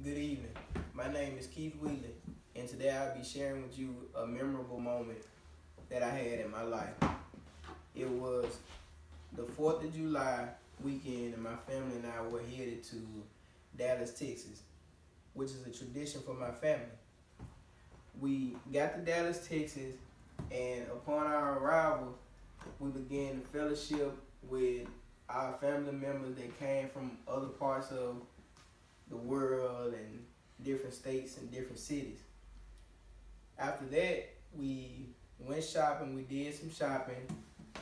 Good evening. My name is Keith Wheatley, and today I'll be sharing with you a memorable moment that I had in my life. It was the 4th of July weekend, and my family and I were headed to Dallas, Texas, which is a tradition for my family. We got to Dallas, Texas, and upon our arrival, we began to fellowship with our family members that came from other parts of the world and different states and different cities. After that, we went shopping, we did some shopping,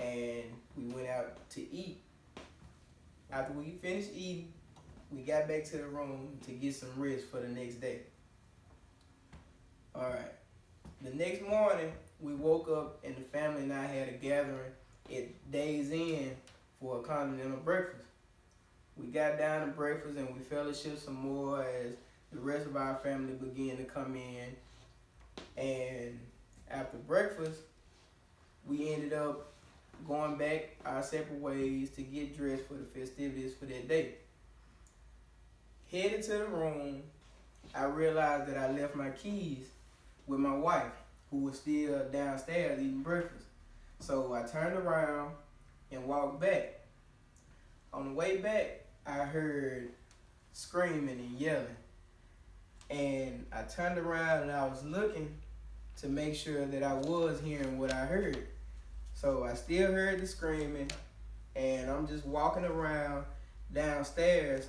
and we went out to eat. After we finished eating, we got back to the room to get some rest for the next day. Alright, the next morning, we woke up and the family and I had a gathering at Days Inn for a continental breakfast. We got down to breakfast and we fellowshiped some more as the rest of our family began to come in. And after breakfast, we ended up going back our separate ways to get dressed for the festivities for that day. Headed to the room, I realized that I left my keys with my wife, who was still downstairs eating breakfast. So I turned around and walked back. On the way back, I heard screaming and yelling. And I turned around and I was looking to make sure that I was hearing what I heard. So I still heard the screaming, and I'm just walking around downstairs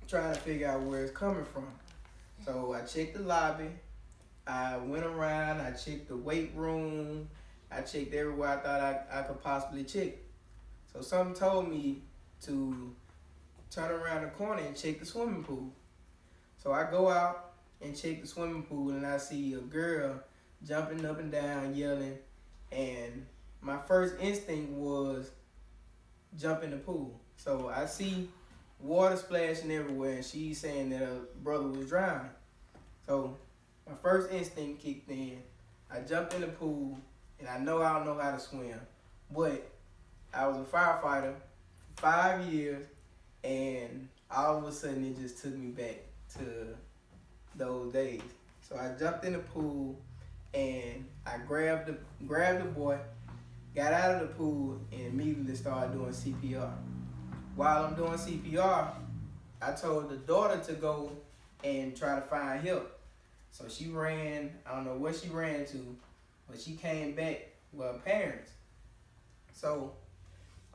trying to figure out where it's coming from. So I checked the lobby, I went around, I checked the weight room, I checked everywhere I thought I could possibly check. So something told me to turn around the corner and check the swimming pool. So I go out and check the swimming pool, and I see a girl jumping up and down, yelling, and my first instinct was jump in the pool. So I see water splashing everywhere, and she's saying that her brother was drowning. So my first instinct kicked in. I jumped in the pool, and I know I don't know how to swim, but I was a firefighter for 5 years, and all of a sudden it just took me back to those days. So I jumped in the pool and I grabbed the boy, got out of the pool, and immediately started doing CPR. While I'm doing CPR, I told the daughter to go and try to find help. So she ran, I don't know where she ran to, but she came back with her parents. So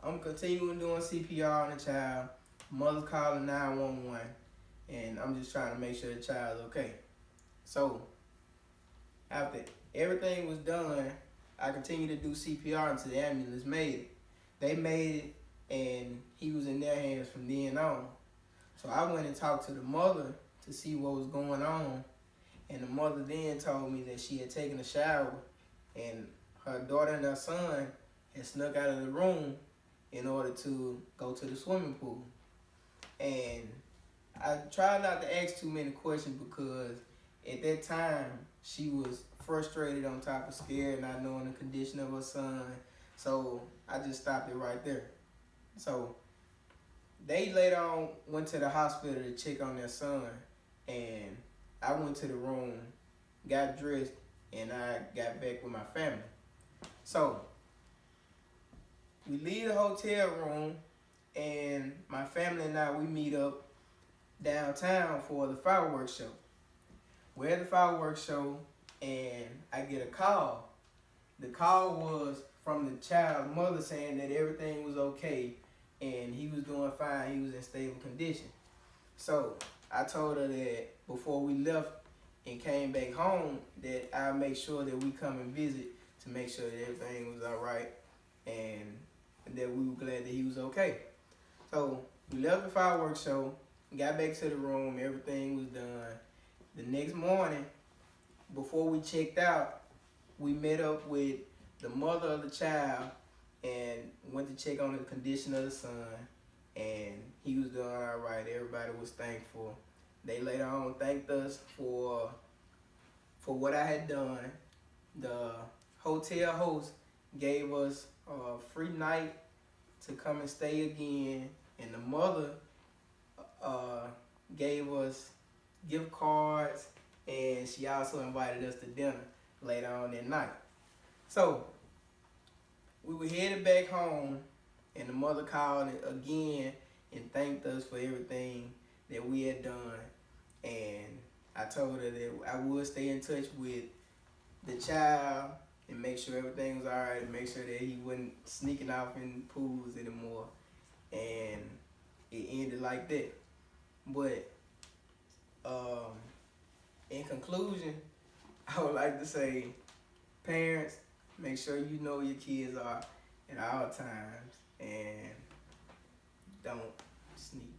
I'm continuing doing CPR on the child. Mother's calling 911, and I'm just trying to make sure the child's okay. So after everything was done, I continued to do CPR until the ambulance made it. They made it, and he was in their hands from then on. So I went and talked to the mother to see what was going on, and the mother then told me that she had taken a shower, and her daughter and her son had snuck out of the room in order to go to the swimming pool. And I tried not to ask too many questions because at that time she was frustrated on top of scared, not knowing the condition of her son. So I just stopped it right there. So they later on went to the hospital to check on their son, and I went to the room, got dressed, and I got back with my family. So we leave the hotel room, and my family and I, we meet up downtown for the fireworks show. We're at the fireworks show, and I get a call. The call was from the child's mother saying that everything was okay, and he was doing fine, he was in stable condition. So I told her that before we left and came back home, that I'll make sure that we come and visit to make sure that everything was all right, and that we were glad that he was okay. So we left the fireworks show, got back to the room, everything was done. The next morning, before we checked out, we met up with the mother of the child and went to check on the condition of the son, and he was doing all right. Everybody was thankful. They later on thanked us for what I had done. The hotel host gave us a free night to come and stay again, and the mother gave us gift cards, and she also invited us to dinner later on that night. So we were headed back home, and the mother called again and thanked us for everything that we had done. And I told her that I would stay in touch with the child and make sure everything was all right, and make sure that he wasn't sneaking off in pools anymore. And it ended like that. But in conclusion, I would like to say, parents, make sure you know your kids are at all times, and don't sneak